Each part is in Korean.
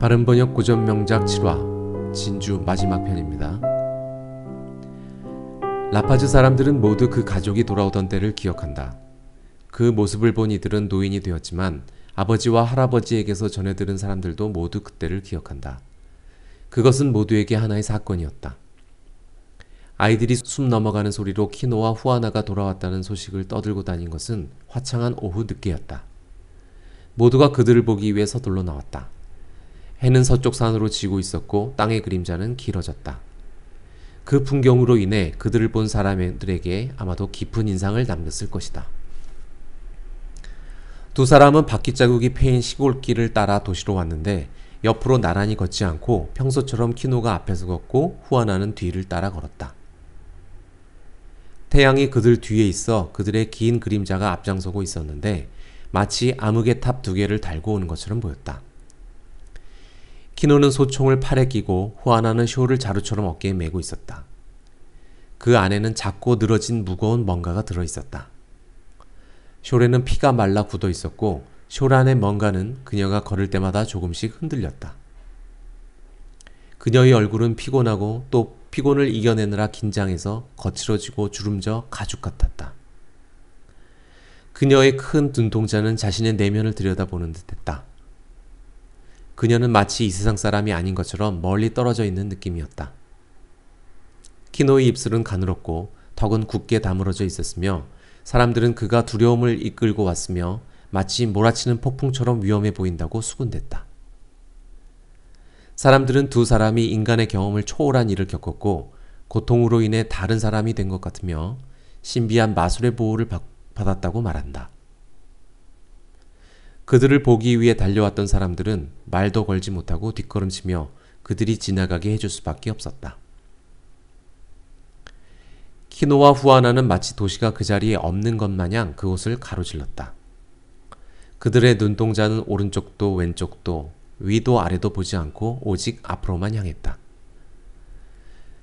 바른번역 고전명작 7화 진주 마지막 편입니다. 라파즈 사람들은 모두 그 가족이 돌아오던 때를 기억한다. 그 모습을 본 이들은 노인이 되었지만 아버지와 할아버지에게서 전해 들은 사람들도 모두 그때를 기억한다. 그것은 모두에게 하나의 사건이었다. 아이들이 숨 넘어가는 소리로 키노와 후아나가 돌아왔다는 소식을 떠들고 다닌 것은 화창한 오후 늦게였다. 모두가 그들을 보기 위해 서둘러 나왔다. 해는 서쪽 산으로 지고 있었고 땅의 그림자는 길어졌다. 그 풍경으로 인해 그들을 본 사람들에게 아마도 깊은 인상을 남겼을 것이다. 두 사람은 바퀴 자국이 패인 시골길을 따라 도시로 왔는데 옆으로 나란히 걷지 않고 평소처럼 키노가 앞에서 걷고 후아나는 뒤를 따라 걸었다. 태양이 그들 뒤에 있어 그들의 긴 그림자가 앞장서고 있었는데 마치 암흑의 탑 두 개를 달고 오는 것처럼 보였다. 키노는 소총을 팔에 끼고 후아나는 쇼를 자루처럼 어깨에 메고 있었다. 그 안에는 작고 늘어진 무거운 뭔가가 들어있었다. 숄에는 피가 말라 굳어 있었고 숄 안의 뭔가는 그녀가 걸을 때마다 조금씩 흔들렸다. 그녀의 얼굴은 피곤하고 또 피곤을 이겨내느라 긴장해서 거칠어지고 주름져 가죽 같았다. 그녀의 큰 눈동자는 자신의 내면을 들여다보는 듯했다. 그녀는 마치 이 세상 사람이 아닌 것처럼 멀리 떨어져 있는 느낌이었다. 키노의 입술은 가늘었고 턱은 굳게 다물어져 있었으며 사람들은 그가 두려움을 이끌고 왔으며 마치 몰아치는 폭풍처럼 위험해 보인다고 수군댔다. 사람들은 두 사람이 인간의 경험을 초월한 일을 겪었고 고통으로 인해 다른 사람이 된 것 같으며 신비한 마술의 보호를 받았다고 말한다. 그들을 보기 위해 달려왔던 사람들은 말도 걸지 못하고 뒷걸음치며 그들이 지나가게 해줄 수밖에 없었다. 키노와 후아나는 마치 도시가 그 자리에 없는 것 마냥 그곳을 가로질렀다. 그들의 눈동자는 오른쪽도 왼쪽도 위도 아래도 보지 않고 오직 앞으로만 향했다.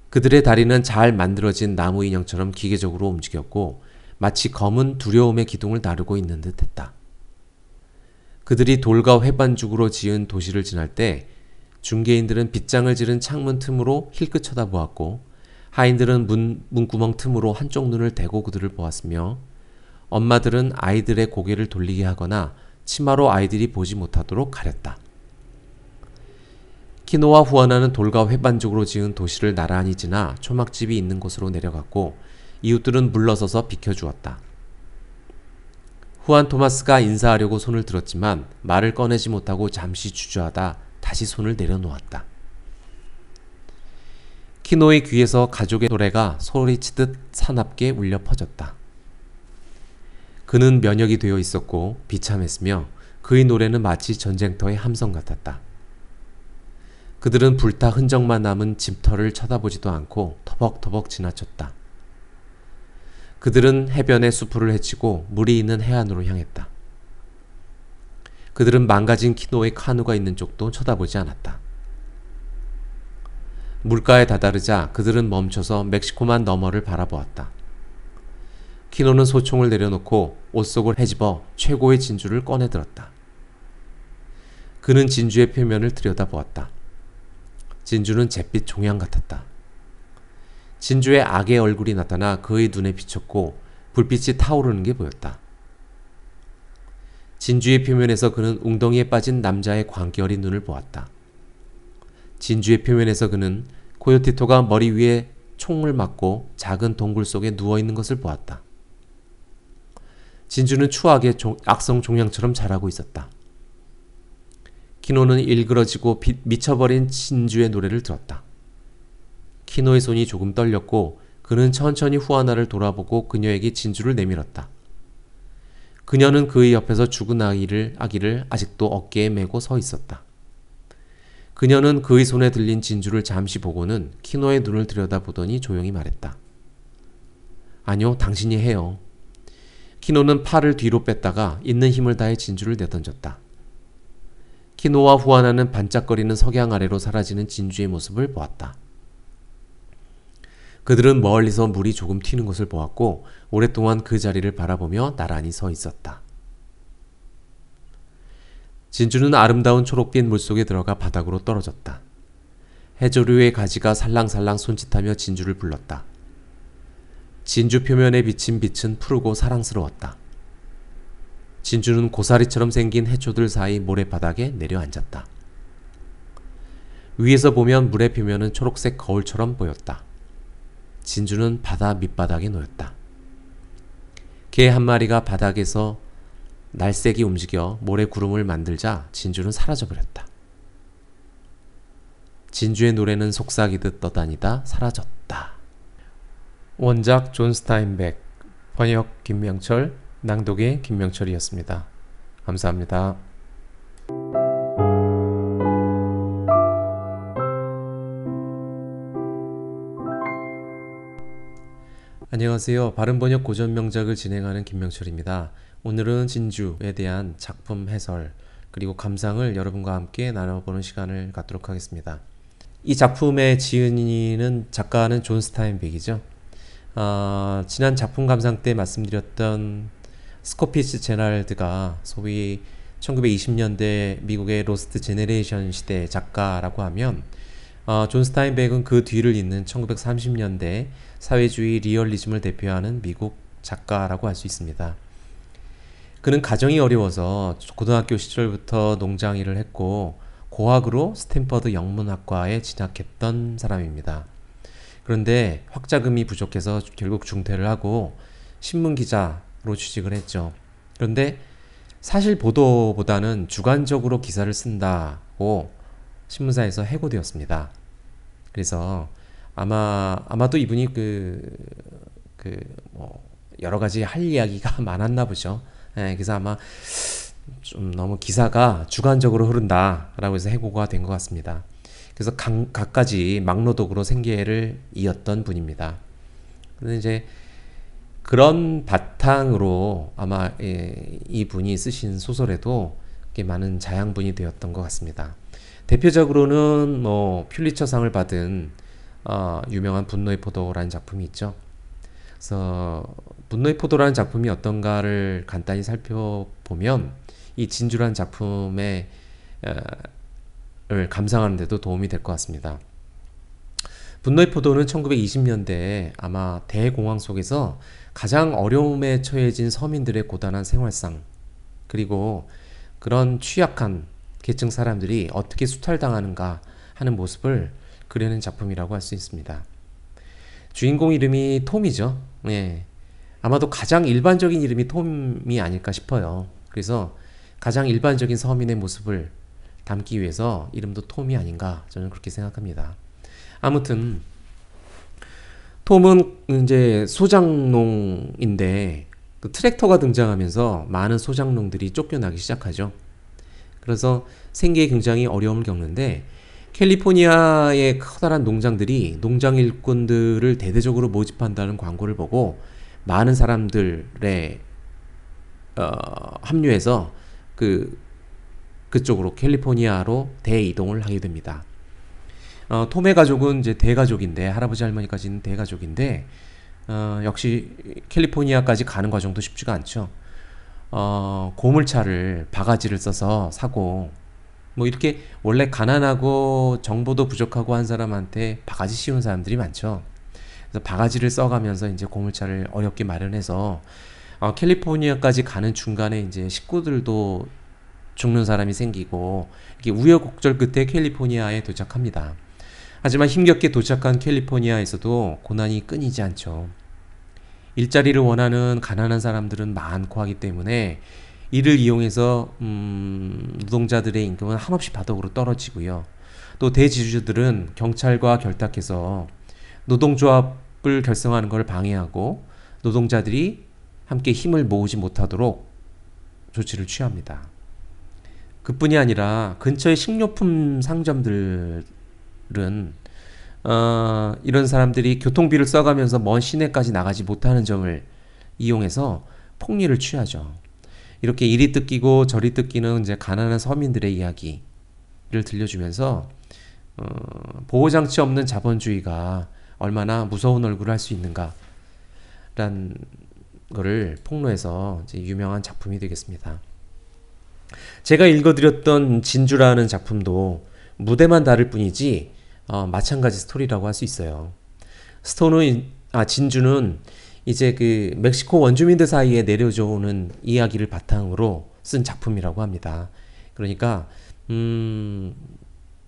그들의 다리는 잘 만들어진 나무 인형처럼 기계적으로 움직였고 마치 검은 두려움의 기둥을 나르고 있는 듯 했다. 그들이 돌과 회반죽으로 지은 도시를 지날 때 중개인들은 빗장을 지른 창문 틈으로 힐끗 쳐다보았고 하인들은 문구멍 틈으로 한쪽 눈을 대고 그들을 보았으며 엄마들은 아이들의 고개를 돌리게 하거나 치마로 아이들이 보지 못하도록 가렸다. 키노와 후아나는 돌과 회반죽으로 지은 도시를 나란히 지나 초막집이 있는 곳으로 내려갔고 이웃들은 물러서서 비켜주었다. 후안 토마스가 인사하려고 손을 들었지만 말을 꺼내지 못하고 잠시 주저하다 다시 손을 내려놓았다. 키노의 귀에서 가족의 노래가 소리치듯 사납게 울려 퍼졌다. 그는 면역이 되어 있었고 비참했으며 그의 노래는 마치 전쟁터의 함성 같았다. 그들은 불타 흔적만 남은 집터를 쳐다보지도 않고 터벅터벅 지나쳤다. 그들은 해변의 수풀을 헤치고 물이 있는 해안으로 향했다. 그들은 망가진 키노의 카누가 있는 쪽도 쳐다보지 않았다. 물가에 다다르자 그들은 멈춰서 멕시코만 너머를 바라보았다. 키노는 소총을 내려놓고 옷 속을 헤집어 최고의 진주를 꺼내들었다. 그는 진주의 표면을 들여다보았다. 진주는 잿빛 종양 같았다. 진주의 악의 얼굴이 나타나 그의 눈에 비쳤고 불빛이 타오르는 게 보였다. 진주의 표면에서 그는 웅덩이에 빠진 남자의 광기 어린 눈을 보았다. 진주의 표면에서 그는 코요티토가 머리 위에 총을 맞고 작은 동굴 속에 누워있는 것을 보았다. 진주는 추악의 악성 종양처럼 자라고 있었다. 키노는 일그러지고 미쳐버린 진주의 노래를 들었다. 키노의 손이 조금 떨렸고 그는 천천히 후아나를 돌아보고 그녀에게 진주를 내밀었다. 그녀는 그의 옆에서 죽은 아기를 아직도 어깨에 메고 서 있었다. 그녀는 그의 손에 들린 진주를 잠시 보고는 키노의 눈을 들여다보더니 조용히 말했다. 아니요, 당신이 해요. 키노는 팔을 뒤로 뺐다가 있는 힘을 다해 진주를 내던졌다. 키노와 후아나는 반짝거리는 석양 아래로 사라지는 진주의 모습을 보았다. 그들은 멀리서 물이 조금 튀는 것을 보았고 오랫동안 그 자리를 바라보며 나란히 서 있었다. 진주는 아름다운 초록빛 물속에 들어가 바닥으로 떨어졌다. 해조류의 가지가 살랑살랑 손짓하며 진주를 불렀다. 진주 표면에 비친 빛은 푸르고 사랑스러웠다. 진주는 고사리처럼 생긴 해초들 사이 모래바닥에 내려앉았다. 위에서 보면 물의 표면은 초록색 거울처럼 보였다. 진주는 바다 밑바닥에 놓였다. 개 한 마리가 바닥에서 날쌔게 움직여 모래 구름을 만들자 진주는 사라져버렸다. 진주의 노래는 속삭이듯 떠다니다 사라졌다. 원작 존 스타인백, 번역 김명철, 낭독의 김명철이었습니다. 감사합니다. 안녕하세요. 바른번역 고전명작을 진행하는 김명철입니다. 오늘은 진주에 대한 작품 해설 그리고 감상을 여러분과 함께 나눠보는 시간을 갖도록 하겠습니다. 이 작품의 지은이는 작가는 존 스타인백이죠. 지난 작품 감상 때 말씀드렸던 스코피츠 제랄드가 소위 1920년대 미국의 로스트 제네레이션 시대 작가라고 하면 존 스타인백은 그 뒤를 잇는 1930년대 사회주의 리얼리즘을 대표하는 미국 작가라고 할 수 있습니다. 그는 가정이 어려워서 고등학교 시절부터 농장 일을 했고 고학으로 스탠퍼드 영문학과에 진학했던 사람입니다. 그런데 학자금이 부족해서 결국 중퇴를 하고 신문기자로 취직을 했죠. 그런데 사실 보도보다는 주관적으로 기사를 쓴다고 신문사에서 해고되었습니다. 그래서 아마도 이분이 여러 가지 할 이야기가 많았나 보죠. 그래서 아마 좀 너무 기사가 주관적으로 흐른다라고 해서 해고가 된 것 같습니다. 그래서 갖가지 막노동으로 생계를 이었던 분입니다. 그런데 이제 그런 바탕으로 아마 이 분이 쓰신 소설에도 많은 자양분이 되었던 것 같습니다. 대표적으로는 퓰리처상을 받은 유명한 분노의 포도라는 작품이 있죠. 그래서 분노의 포도라는 작품이 어떤가를 간단히 살펴보면 이 진주라는 작품의 을 감상하는 데도 도움이 될 것 같습니다. 분노의 포도는 1920년대에 아마 대공황 속에서 가장 어려움에 처해진 서민들의 고단한 생활상 그리고 그런 취약한 계층 사람들이 어떻게 수탈당하는가 하는 모습을 그려낸 작품이라고 할 수 있습니다. 주인공 이름이 톰이죠. 아마도 가장 일반적인 이름이 톰이 아닐까 싶어요. 그래서 가장 일반적인 서민의 모습을 담기 위해서 이름도 톰이 아닌가 저는 그렇게 생각합니다. 아무튼 톰은 이제 소작농인데 그 트랙터가 등장하면서 많은 소작농들이 쫓겨나기 시작하죠. 그래서 생계에 굉장히 어려움을 겪는데 캘리포니아의 커다란 농장들이 농장 일꾼들을 대대적으로 모집한다는 광고를 보고 많은 사람들의 합류해서 그쪽으로 캘리포니아로 대이동을 하게 됩니다. 톰의 가족은 이제 대가족인데 할아버지 할머니까지는 대가족인데 역시 캘리포니아까지 가는 과정도 쉽지가 않죠. 고물차를 바가지를 써서 사고 이렇게 원래 가난하고 정보도 부족하고 한 사람한테 바가지 씌우는 사람들이 많죠. 그래서 바가지를 써가면서 이제 고물차를 어렵게 마련해서 캘리포니아까지 가는 중간에 이제 식구들도 죽는 사람이 생기고 이렇게 우여곡절 끝에 캘리포니아에 도착합니다. 하지만 힘겹게 도착한 캘리포니아에서도 고난이 끊이지 않죠. 일자리를 원하는 가난한 사람들은 많고 하기 때문에 이를 이용해서 노동자들의 임금은 한없이 바닥으로 떨어지고요. 또 대지주들은 경찰과 결탁해서 노동조합을 결성하는 것을 방해하고 노동자들이 함께 힘을 모으지 못하도록 조치를 취합니다. 그뿐이 아니라 근처의 식료품 상점들은 이런 사람들이 교통비를 써가면서 먼 시내까지 나가지 못하는 점을 이용해서 폭리를 취하죠. 이렇게 이리 뜯기고 저리 뜯기는 이제 가난한 서민들의 이야기를 들려주면서 보호장치 없는 자본주의가 얼마나 무서운 얼굴을 할 수 있는가 라는 거를 폭로해서 이제 유명한 작품이 되겠습니다. 제가 읽어드렸던 진주라는 작품도 무대만 다를 뿐이지 마찬가지 스토리라고 할 수 있어요. 진주는 이제 그 멕시코 원주민들 사이에 내려져 오는 이야기를 바탕으로 쓴 작품이라고 합니다. 그러니까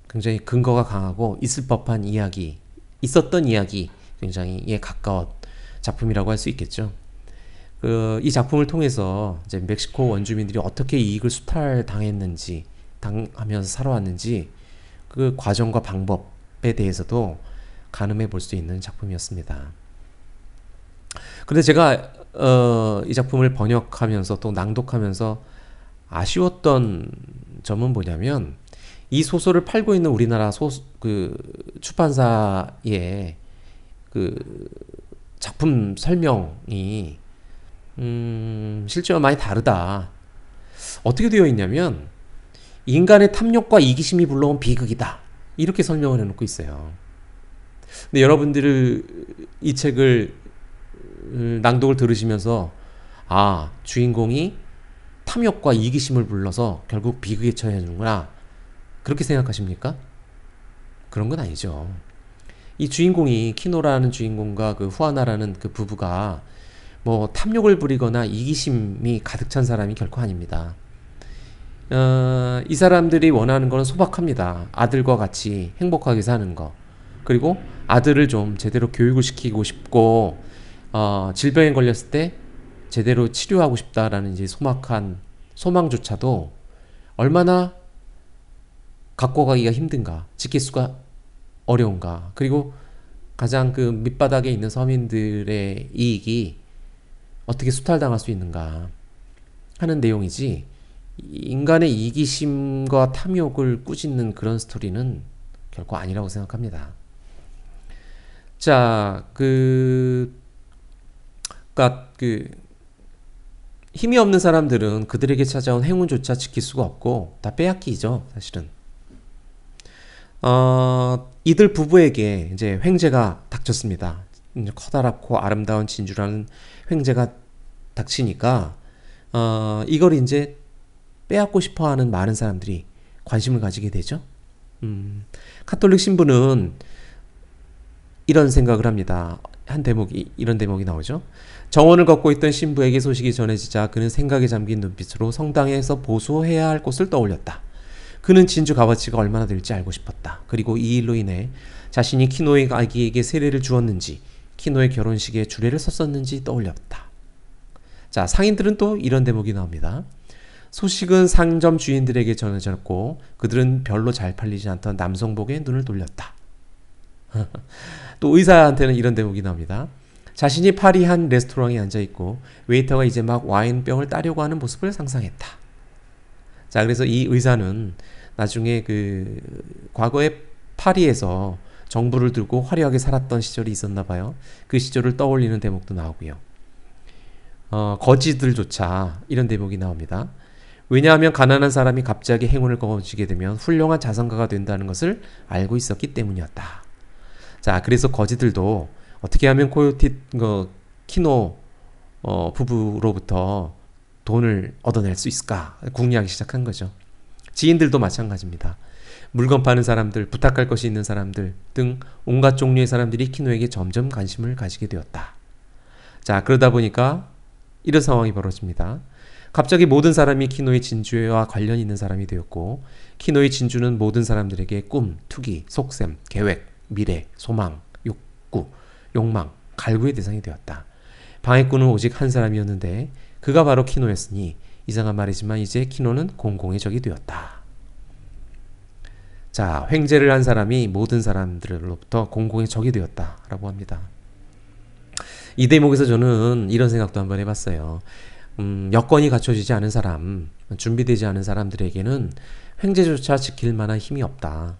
굉장히 근거가 강하고 있을 법한 이야기, 있었던 이야기 굉장히 가까운 작품이라고 할 수 있겠죠. 이 작품을 통해서 이제 멕시코 원주민들이 어떻게 이익을 수탈당했는지, 당하면서 살아왔는지 그 과정과 방법에 대해서도 가늠해 볼 수 있는 작품이었습니다. 그런데 제가 이 작품을 번역하면서 또 낭독하면서 아쉬웠던 점은 뭐냐면 이 소설을 팔고 있는 우리나라 출판사의 그 작품 설명이 실제와 많이 다르다. 어떻게 되어 있냐면 인간의 탐욕과 이기심이 불러온 비극이다. 이렇게 설명을 해놓고 있어요. 근데 여러분들 이 책을 낭독을 들으시면서 주인공이 탐욕과 이기심을 불러서 결국 비극에 처해지는구나. 그렇게 생각하십니까? 그런 건 아니죠. 이 주인공이 키노라는 주인공과 그 후아나라는 그 부부가 뭐 탐욕을 부리거나 이기심이 가득 찬 사람이 결코 아닙니다. 이 사람들이 원하는 건 소박합니다. 아들과 같이 행복하게 사는 거. 그리고 아들을 좀 제대로 교육을 시키고 싶고 질병에 걸렸을 때 제대로 치료하고 싶다라는 이제 소박한 소망조차도 얼마나 갖고 가기가 힘든가, 지킬 수가 어려운가, 그리고 가장 그 밑바닥에 있는 서민들의 이익이 어떻게 수탈당할 수 있는가 하는 내용이지, 인간의 이기심과 탐욕을 꾸짖는 그런 스토리는 결코 아니라고 생각합니다. 자, 힘이 없는 사람들은 그들에게 찾아온 행운조차 지킬 수가 없고 다 빼앗기죠, 사실은. 이들 부부에게 이제 횡재가 닥쳤습니다. 이제 커다랗고 아름다운 진주라는 횡재가 닥치니까 이걸 이제 빼앗고 싶어하는 많은 사람들이 관심을 가지게 되죠. 카톨릭 신부는 이런 생각을 합니다. 이런 대목이 나오죠. 정원을 걷고 있던 신부에게 소식이 전해지자 그는 생각에 잠긴 눈빛으로 성당에서 보수해야 할 곳을 떠올렸다. 그는 진주 값어치가 얼마나 될지 알고 싶었다. 그리고 이 일로 인해 자신이 키노의 아기에게 세례를 주었는지, 키노의 결혼식에 주례를 썼었는지 떠올렸다. 자, 상인들은 또 이런 대목이 나옵니다. 소식은 상점 주인들에게 전해졌고 그들은 별로 잘 팔리지 않던 남성복에 눈을 돌렸다. 또 의사한테는 이런 대목이 나옵니다. 자신이 파리 한 레스토랑에 앉아있고 웨이터가 이제 막 와인병을 따려고 하는 모습을 상상했다. 자, 그래서 이 의사는 나중에 과거에 파리에서 정부를 들고 화려하게 살았던 시절이 있었나 봐요. 그 시절을 떠올리는 대목도 나오고요. 거지들조차 이런 대목이 나옵니다. 왜냐하면 가난한 사람이 갑자기 행운을 거머쥐게 되면 훌륭한 자선가가 된다는 것을 알고 있었기 때문이었다. 자, 그래서 거지들도 어떻게 하면 키노 부부로부터 돈을 얻어낼 수 있을까 궁리하기 시작한 거죠. 지인들도 마찬가지입니다. 물건 파는 사람들, 부탁할 것이 있는 사람들 등 온갖 종류의 사람들이 키노에게 점점 관심을 가지게 되었다. 자, 그러다 보니까 이런 상황이 벌어집니다. 갑자기 모든 사람이 키노의 진주와 관련 있는 사람이 되었고, 키노의 진주는 모든 사람들에게 꿈, 투기, 속셈, 계획, 미래, 소망, 욕구, 욕망, 갈구의 대상이 되었다. 방해꾼은 오직 한 사람이었는데 그가 바로 키노였으니 이상한 말이지만 이제 키노는 공공의 적이 되었다. 자, 횡재를 한 사람이 모든 사람들로부터 공공의 적이 되었다라고 합니다. 이 대목에서 저는 이런 생각도 한번 해봤어요. 여건이 갖춰지지 않은 사람, 준비되지 않은 사람들에게는 횡재조차 지킬 만한 힘이 없다.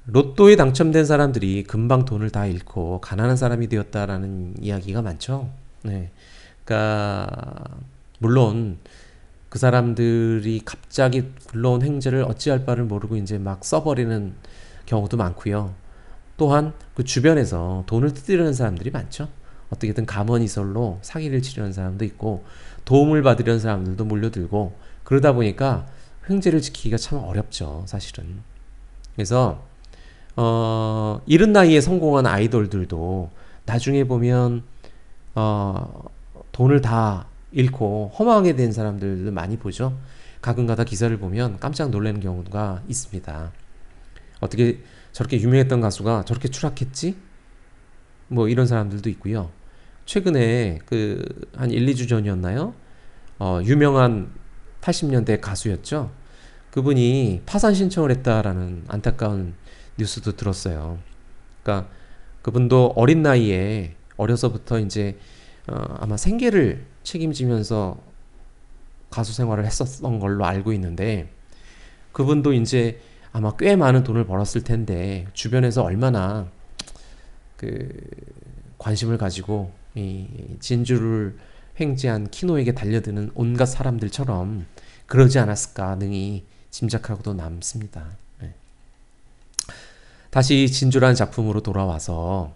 로또에 당첨된 사람들이 금방 돈을 다 잃고 가난한 사람이 되었다라는 이야기가 많죠. 네. 그러니까 물론 그 사람들이 갑자기 굴러온 횡재를 어찌할 바를 모르고 이제 막 써버리는 경우도 많고요. 또한 그 주변에서 돈을 뜯으려는 사람들이 많죠. 어떻게든 감언이설로 사기를 치려는 사람도 있고 도움을 받으려는 사람들도 몰려들고 그러다 보니까 횡재를 지키기가 참 어렵죠, 사실은. 그래서 이른 나이에 성공한 아이돌들도 나중에 보면 돈을 다 잃고 허망하게 된 사람들도 많이 보죠. 가끔가다 기사를 보면 깜짝 놀라는 경우가 있습니다. 어떻게 저렇게 유명했던 가수가 저렇게 추락했지? 뭐 이런 사람들도 있고요. 최근에 한 1, 2주 전이었나요? 유명한 80년대 가수였죠. 그분이 파산 신청을 했다라는 안타까운 뉴스도 들었어요. 그러니까 그분도 어린 나이에 어려서부터 이제 아마 생계를 책임지면서 가수 생활을 했었던 걸로 알고 있는데 그분도 이제 아마 꽤 많은 돈을 벌었을 텐데 주변에서 얼마나 관심을 가지고 이 진주를 횡재한 키노에게 달려드는 온갖 사람들처럼 그러지 않았을까 능히 짐작하고도 남습니다. 네. 다시 진주라는 작품으로 돌아와서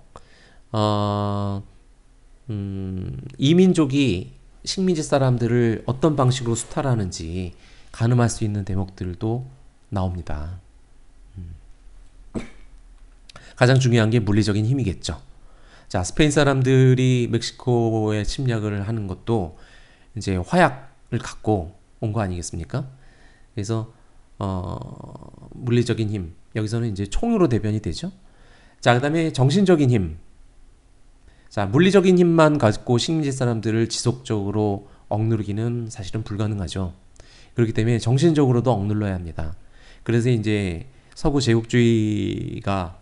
이민족이 식민지 사람들을 어떤 방식으로 수탈하는지 가늠할 수 있는 대목들도 나옵니다. 가장 중요한 게 물리적인 힘이겠죠. 자, 스페인 사람들이 멕시코에 침략을 하는 것도 이제 화약을 갖고 온 거 아니겠습니까? 그래서 물리적인 힘, 여기서는 이제 총으로 대변이 되죠. 자, 그다음에 정신적인 힘. 자, 물리적인 힘만 가지고 식민지 사람들을 지속적으로 억누르기는 사실은 불가능하죠. 그렇기 때문에 정신적으로도 억눌러야 합니다. 그래서 이제 서구 제국주의가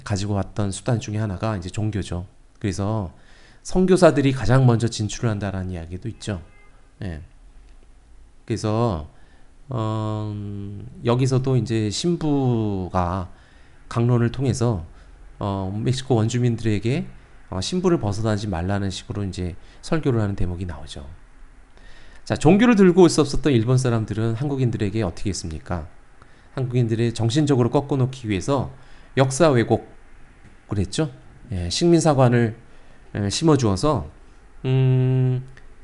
가지고 왔던 수단 중에 하나가 이제 종교죠. 그래서 선교사들이 가장 먼저 진출을 한다라는 이야기도 있죠. 예. 그래서 여기서도 이제 신부가 강론을 통해서 멕시코 원주민들에게 신부를 벗어나지 말라는 식으로 이제 설교를 하는 대목이 나오죠. 자, 종교를 들고 있었던 일본 사람들은 한국인들에게 어떻게 했습니까? 한국인들의 정신적으로 꺾어놓기 위해서 역사 왜곡을 했죠. 예, 식민사관을 심어주어서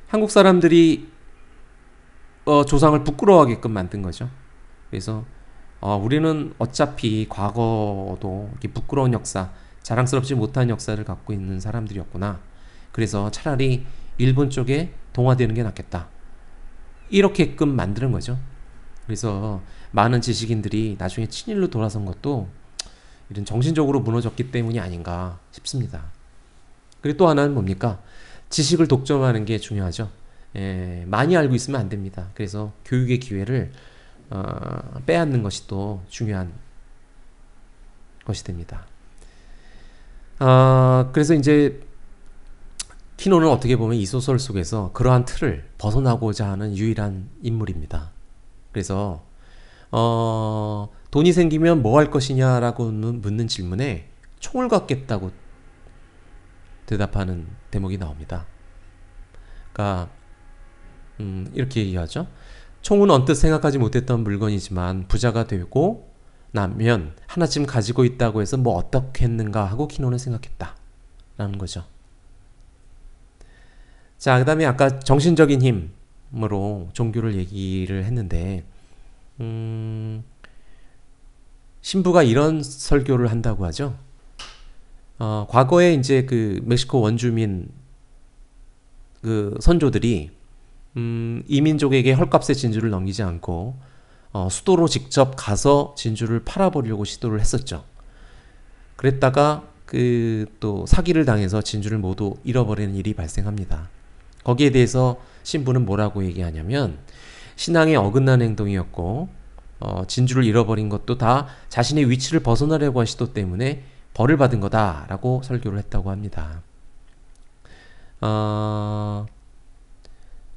한국 사람들이 조상을 부끄러워하게끔 만든 거죠. 그래서 우리는 어차피 과거도 이렇게 부끄러운 역사, 자랑스럽지 못한 역사를 갖고 있는 사람들이었구나. 그래서 차라리 일본 쪽에 동화되는 게 낫겠다. 이렇게끔 만드는 거죠. 그래서 많은 지식인들이 나중에 친일로 돌아선 것도 이런 정신적으로 무너졌기 때문이 아닌가 싶습니다. 그리고 또 하나는 뭡니까? 지식을 독점하는 게 중요하죠. 많이 알고 있으면 안 됩니다. 그래서 교육의 기회를 빼앗는 것이 또 중요한 것이 됩니다. 그래서 이제 키노는 어떻게 보면 이 소설 속에서 그러한 틀을 벗어나고자 하는 유일한 인물입니다. 그래서 돈이 생기면 뭐 할 것이냐라고 묻는 질문에 총을 갖겠다고 대답하는 대목이 나옵니다. 그러니까 이렇게 얘기하죠. 총은 언뜻 생각하지 못했던 물건이지만 부자가 되고 나면 하나쯤 가지고 있다고 해서 뭐 어떻게 했는가 하고 키노는 생각했다 라는 거죠. 자, 그 다음에 아까 정신적인 힘으로 종교를 얘기를 했는데 신부가 이런 설교를 한다고 하죠. 과거에 이제 그 멕시코 원주민 그 선조들이 이민족에게 헐값에 진주를 넘기지 않고 수도로 직접 가서 진주를 팔아보려고 시도를 했었죠. 그랬다가 또 사기를 당해서 진주를 모두 잃어버리는 일이 발생합니다. 거기에 대해서 신부는 뭐라고 얘기하냐면 신앙에 어긋난 행동이었고 진주를 잃어버린 것도 다 자신의 위치를 벗어나려고 한 시도 때문에 벌을 받은 거다라고 설교를 했다고 합니다.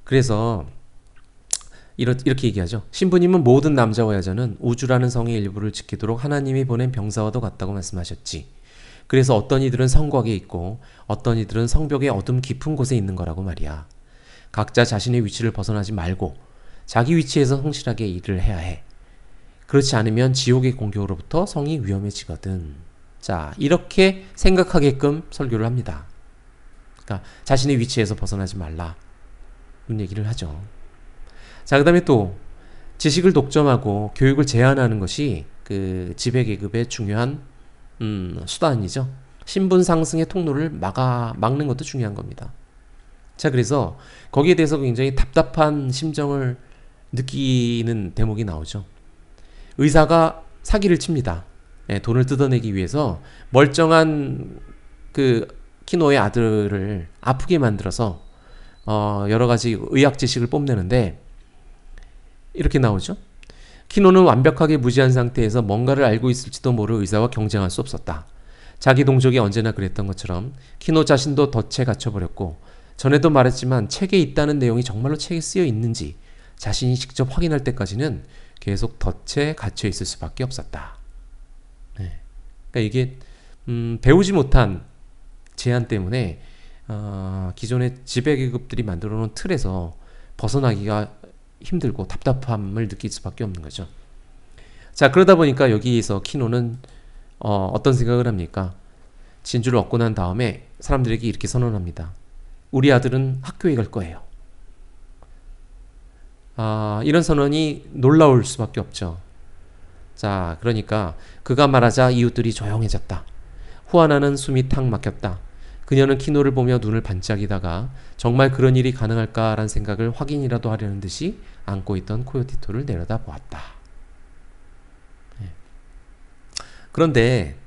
그래서 이렇게 얘기하죠. 신부님은 모든 남자와 여자는 우주라는 성의 일부를 지키도록 하나님이 보낸 병사와도 같다고 말씀하셨지. 그래서 어떤 이들은 성곽에 있고 어떤 이들은 성벽의 어둠 깊은 곳에 있는 거라고 말이야. 각자 자신의 위치를 벗어나지 말고 자기 위치에서 성실하게 일을 해야 해. 그렇지 않으면 지옥의 공격으로부터 성이 위험해지거든. 자, 이렇게 생각하게끔 설교를 합니다. 그러니까 자신의 위치에서 벗어나지 말라. 이런 얘기를 하죠. 자, 그 다음에 또 지식을 독점하고 교육을 제한하는 것이 그 지배계급의 중요한 수단이죠. 신분 상승의 통로를 막는 것도 중요한 겁니다. 자, 그래서 거기에 대해서 굉장히 답답한 심정을 느끼는 대목이 나오죠. 의사가 사기를 칩니다. 예, 돈을 뜯어내기 위해서 멀쩡한 그 키노의 아들을 아프게 만들어서 여러 가지 의학 지식을 뽐내는데 이렇게 나오죠. 키노는 완벽하게 무지한 상태에서 뭔가를 알고 있을지도 모를 의사와 경쟁할 수 없었다. 자기 동족이 언제나 그랬던 것처럼 키노 자신도 덫에 갇혀버렸고, 전에도 말했지만 책에 있다는 내용이 정말로 책에 쓰여 있는지 자신이 직접 확인할 때까지는 계속 덫에 갇혀 있을 수밖에 없었다. 네. 그러니까 이게 배우지 못한 제한 때문에 기존의 지배계급들이 만들어 놓은 틀에서 벗어나기가 힘들고 답답함을 느낄 수밖에 없는 거죠. 자, 그러다 보니까 여기에서 키노는 어떤 생각을 합니까? 진주를 얻고 난 다음에 사람들에게 이렇게 선언합니다. 우리 아들은 학교에 갈 거예요. 이런 선언이 놀라울 수밖에 없죠. 자, 그러니까 그가 말하자 이웃들이 조용해졌다. 후아나는 숨이 탁 막혔다. 그녀는 키노를 보며 눈을 반짝이다가 정말 그런 일이 가능할까라는 생각을 확인이라도 하려는 듯이 안고 있던 코요티토를 내려다 보았다. 네. 그런데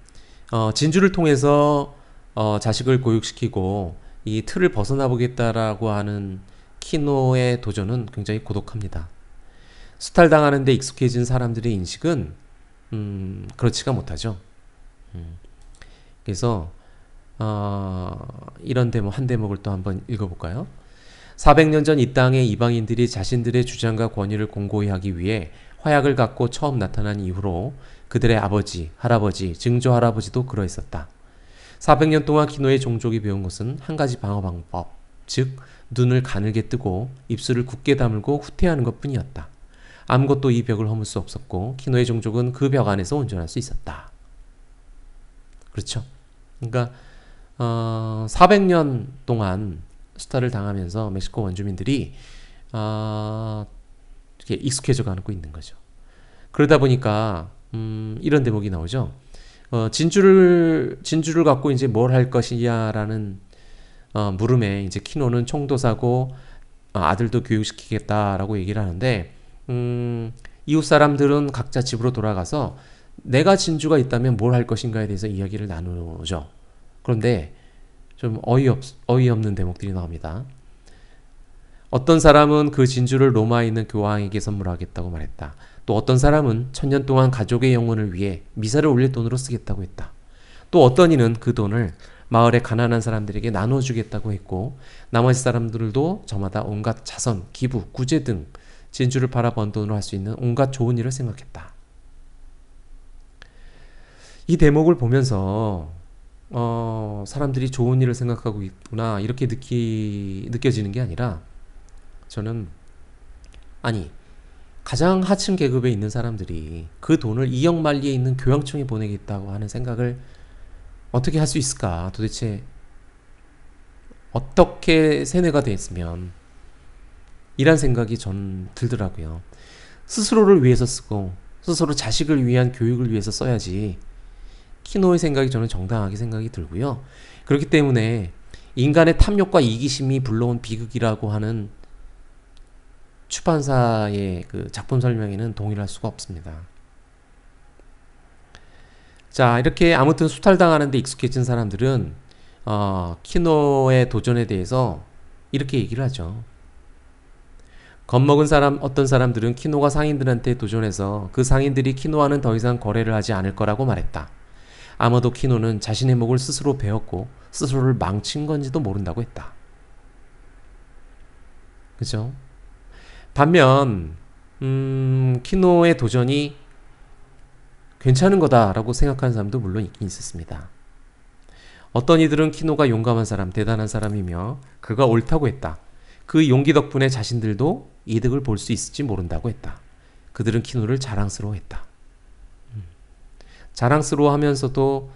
진주를 통해서 자식을 교육시키고 이 틀을 벗어나 보겠다라고 하는 키노의 도전은 굉장히 고독합니다. 수탈당하는 데 익숙해진 사람들의 인식은 그렇지가 못하죠. 그래서 이런 대목 한 대목을 또 한번 읽어볼까요? 400년 전 이 땅의 이방인들이 자신들의 주장과 권위를 공고히 하기 위해 화약을 갖고 처음 나타난 이후로 그들의 아버지, 할아버지, 증조할아버지도 그러했었다. 400년 동안 키노의 종족이 배운 것은 한 가지 방어 방법, 즉 눈을 가늘게 뜨고 입술을 굳게 다물고 후퇴하는 것뿐이었다. 아무것도 이 벽을 허물 수 없었고 키노의 종족은 그 벽 안에서 온전할 수 있었다. 그렇죠? 그러니까 400년 동안 수탈을 당하면서 멕시코 원주민들이 이렇게 익숙해져 가고 있는 거죠. 그러다 보니까 이런 대목이 나오죠. 진주를 갖고 이제 뭘 할 것이냐라는 물음에 이제 키노는 총도 사고 아들도 교육시키겠다라고 얘기를 하는데 이웃 사람들은 각자 집으로 돌아가서 내가 진주가 있다면 뭘 할 것인가에 대해서 이야기를 나누죠. 그런데 좀 어이없는 대목들이 나옵니다. 어떤 사람은 그 진주를 로마에 있는 교황에게 선물하겠다고 말했다. 또 어떤 사람은 1000년 동안 가족의 영혼을 위해 미사를 올릴 돈으로 쓰겠다고 했다. 또 어떤 이는 그 돈을 마을의 가난한 사람들에게 나눠주겠다고 했고, 나머지 사람들도 저마다 온갖 자선, 기부, 구제 등 진주를 팔아 번 돈으로 할 수 있는 온갖 좋은 일을 생각했다. 이 대목을 보면서 사람들이 좋은 일을 생각하고 있구나 이렇게 느껴지는 게 아니라, 저는 가장 하층 계급에 있는 사람들이 그 돈을 이역만리에 있는 교황청에 보내겠다고 하는 생각을 어떻게 할 수 있을까? 도대체 어떻게 세뇌가 됐으면, 이란 생각이 전 들더라고요. 스스로를 위해서 쓰고 스스로 자식을 위한 교육을 위해서 써야지, 키노의 생각이 저는 정당하게 생각이 들고요. 그렇기 때문에 인간의 탐욕과 이기심이 불러온 비극이라고 하는 출판사의 그 작품 설명에는 동의를 할 수가 없습니다. 자, 이렇게 아무튼 수탈당하는 데 익숙해진 사람들은 키노의 도전에 대해서 이렇게 얘기를 하죠. 겁먹은 어떤 사람들은 키노가 상인들한테 도전해서 그 상인들이 키노와는 더 이상 거래를 하지 않을 거라고 말했다. 아마도 키노는 자신의 목을 스스로 베었고 스스로를 망친 건지도 모른다고 했다. 그죠? 반면 키노의 도전이 괜찮은 거다라고 생각하는 사람도 물론 있긴 있었습니다. 어떤 이들은 키노가 용감한 사람, 대단한 사람이며 그가 옳다고 했다. 그 용기 덕분에 자신들도 이득을 볼 수 있을지 모른다고 했다. 그들은 키노를 자랑스러워했다. 자랑스러워하면서도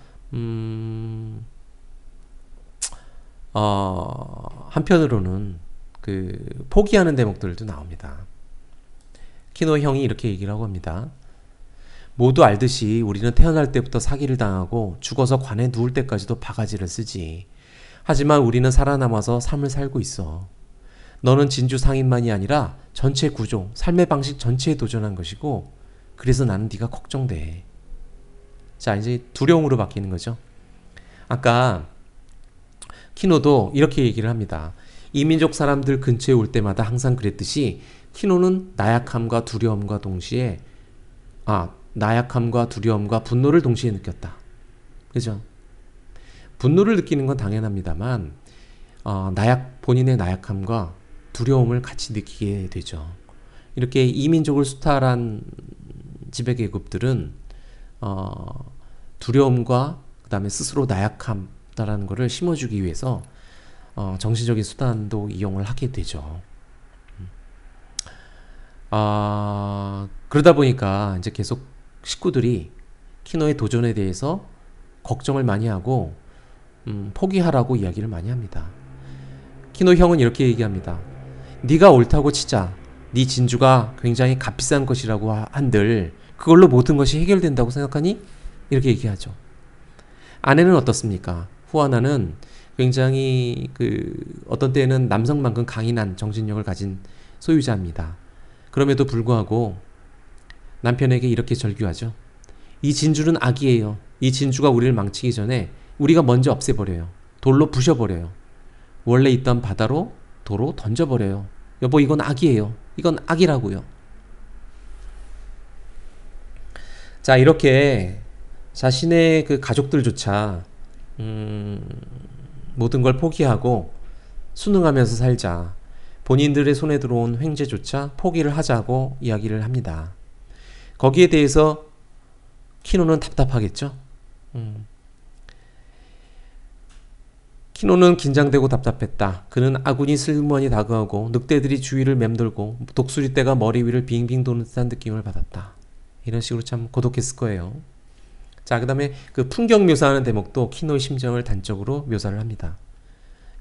한편으로는 그 포기하는 대목들도 나옵니다. 키노 형이 이렇게 얘기를 하고 합니다. 모두 알듯이 우리는 태어날 때부터 사기를 당하고 죽어서 관에 누울 때까지도 바가지를 쓰지. 하지만 우리는 살아남아서 삶을 살고 있어. 너는 진주 상인만이 아니라 전체 구조, 삶의 방식 전체에 도전한 것이고, 그래서 나는 네가 걱정돼. 자, 이제 두려움으로 바뀌는 거죠. 아까 키노도 이렇게 얘기를 합니다. 이민족 사람들 근처에 올 때마다 항상 그랬듯이 키노는 나약함과 두려움과 분노를 동시에 느꼈다. 그죠? 분노를 느끼는 건 당연합니다만 본인의 나약함과 두려움을 같이 느끼게 되죠. 이렇게 이민족을 수탈한 지배계급들은 두려움과 그 다음에 스스로 나약함이라는 것을 심어주기 위해서 정신적인 수단도 이용을 하게 되죠. 그러다 보니까 이제 계속 식구들이 키노의 도전에 대해서 걱정을 많이 하고 포기하라고 이야기를 많이 합니다. 키노 형은 이렇게 얘기합니다. 네가 옳다고 치자. 네 진주가 굉장히 값비싼 것이라고 한들 그걸로 모든 것이 해결된다고 생각하니? 이렇게 얘기하죠. 아내는 어떻습니까? 후아나는 굉장히 어떤 때는 남성만큼 강인한 정신력을 가진 소유자입니다. 그럼에도 불구하고 남편에게 이렇게 절규하죠. 이 진주는 악이에요. 이 진주가 우리를 망치기 전에 우리가 먼저 없애버려요. 돌로 부셔버려요. 원래 있던 바다로 도로 던져버려요. 여보, 이건 악이에요. 이건 악이라고요. 자, 이렇게 자신의 그 가족들조차 모든 걸 포기하고 순응하면서 살자. 본인들의 손에 들어온 횡재조차 포기를 하자고 이야기를 합니다. 거기에 대해서 키노는 답답하겠죠. 키노는 긴장되고 답답했다. 그는 아군이 슬그머니 다가오고 늑대들이 주위를 맴돌고 독수리떼가 머리 위를 빙빙 도는 듯한 느낌을 받았다. 이런 식으로 참 고독했을 거예요. 자, 그 다음에 그 풍경 묘사하는 대목도 키노의 심정을 단적으로 묘사를 합니다.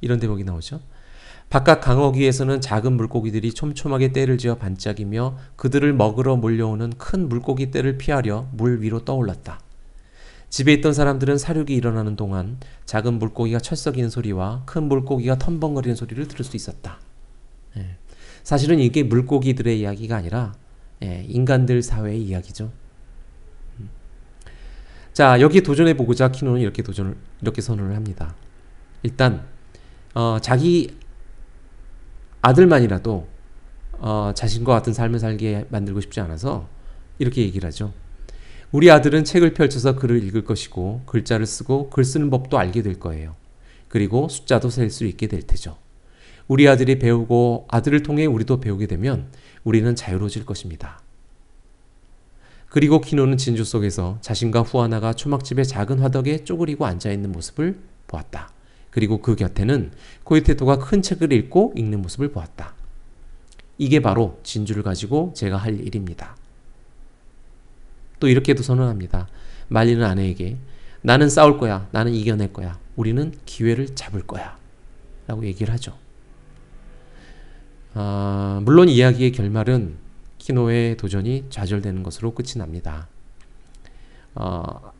이런 대목이 나오죠. 바깥 강어귀에서는 작은 물고기들이 촘촘하게 떼를 지어 반짝이며 그들을 먹으러 몰려오는 큰 물고기 떼를 피하려 물 위로 떠올랐다. 집에 있던 사람들은 사륙이 일어나는 동안 작은 물고기가 철썩이는 소리와 큰 물고기가 텀벙거리는 소리를 들을 수 있었다. 사실은 이게 물고기들의 이야기가 아니라 인간들 사회의 이야기죠. 자, 여기에 도전해보고자 키노는 이렇게 선언을 합니다. 일단 자기 아들만이라도 자신과 같은 삶을 살게 만들고 싶지 않아서 이렇게 얘기를 하죠. 우리 아들은 책을 펼쳐서 글을 읽을 것이고 글자를 쓰고 글 쓰는 법도 알게 될 거예요. 그리고 숫자도 셀 수 있게 될 테죠. 우리 아들이 배우고 아들을 통해 우리도 배우게 되면 우리는 자유로워질 것입니다. 그리고 키노는 진주 속에서 자신과 후아나가 초막집의 작은 화덕에 쪼그리고 앉아있는 모습을 보았다. 그리고 그 곁에는 코요테토가 큰 책을 읽는 모습을 보았다. 이게 바로 진주를 가지고 제가 할 일입니다. 또 이렇게도 선언합니다. 말리는 아내에게 나는 싸울 거야. 나는 이겨낼 거야. 우리는 기회를 잡을 거야. 라고 얘기를 하죠. 물론 이야기의 결말은 키노의 도전이 좌절되는 것으로 끝이 납니다.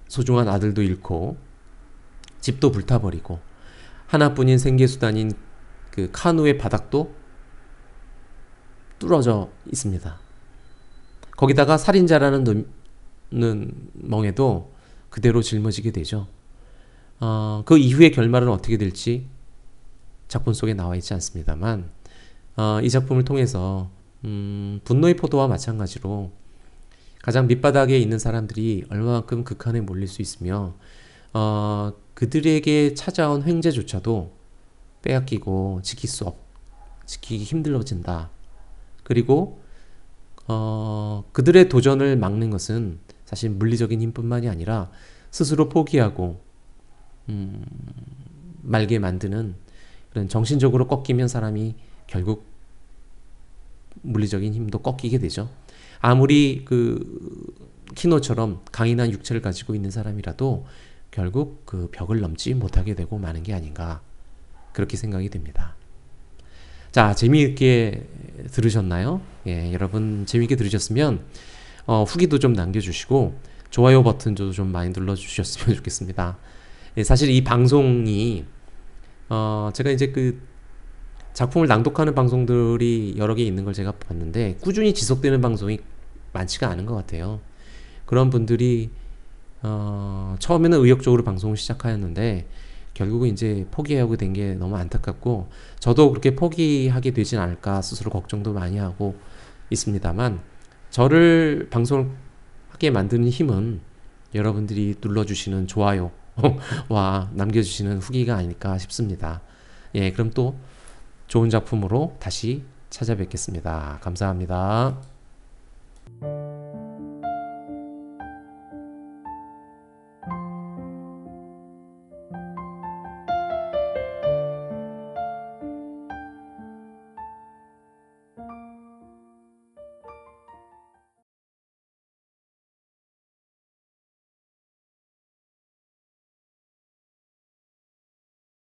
소중한 아들도 잃고 집도 불타버리고 하나뿐인 생계수단인 그 카누의 바닥도 뚫어져 있습니다. 거기다가 살인자라는 멍에도 그대로 짊어지게 되죠. 그 이후의 결말은 어떻게 될지 작품 속에 나와 있지 않습니다만 이 작품을 통해서 분노의 포도와 마찬가지로 가장 밑바닥에 있는 사람들이 얼마만큼 극한에 몰릴 수 있으며 그들에게 찾아온 횡재조차도 빼앗기고 지키기 힘들어진다. 그리고 그들의 도전을 막는 것은 사실 물리적인 힘뿐만이 아니라 스스로 포기하고 말게 만드는 그런 정신적으로 꺾이면 사람이 결국 물리적인 힘도 꺾이게 되죠. 아무리 키노처럼 강인한 육체를 가지고 있는 사람이라도 결국 그 벽을 넘지 못하게 되고 마는 게 아닌가 그렇게 생각이 됩니다. 자, 재미있게 들으셨나요? 예, 여러분 재미있게 들으셨으면 후기도 좀 남겨주시고 좋아요 버튼도 좀 많이 눌러주셨으면 좋겠습니다. 예, 사실 이 방송이 제가 이제 그 작품을 낭독하는 방송들이 여러 개 있는 걸 제가 봤는데 꾸준히 지속되는 방송이 많지가 않은 것 같아요. 그런 분들이 처음에는 의욕적으로 방송을 시작하였는데 결국은 이제 포기하게 된 게 너무 안타깝고 저도 그렇게 포기하게 되진 않을까 스스로 걱정도 많이 하고 있습니다만 저를 방송을 하게 만드는 힘은 여러분들이 눌러주시는 좋아요와 남겨주시는 후기가 아닐까 싶습니다. 예, 그럼 또 좋은 작품으로 다시 찾아뵙겠습니다. 감사합니다.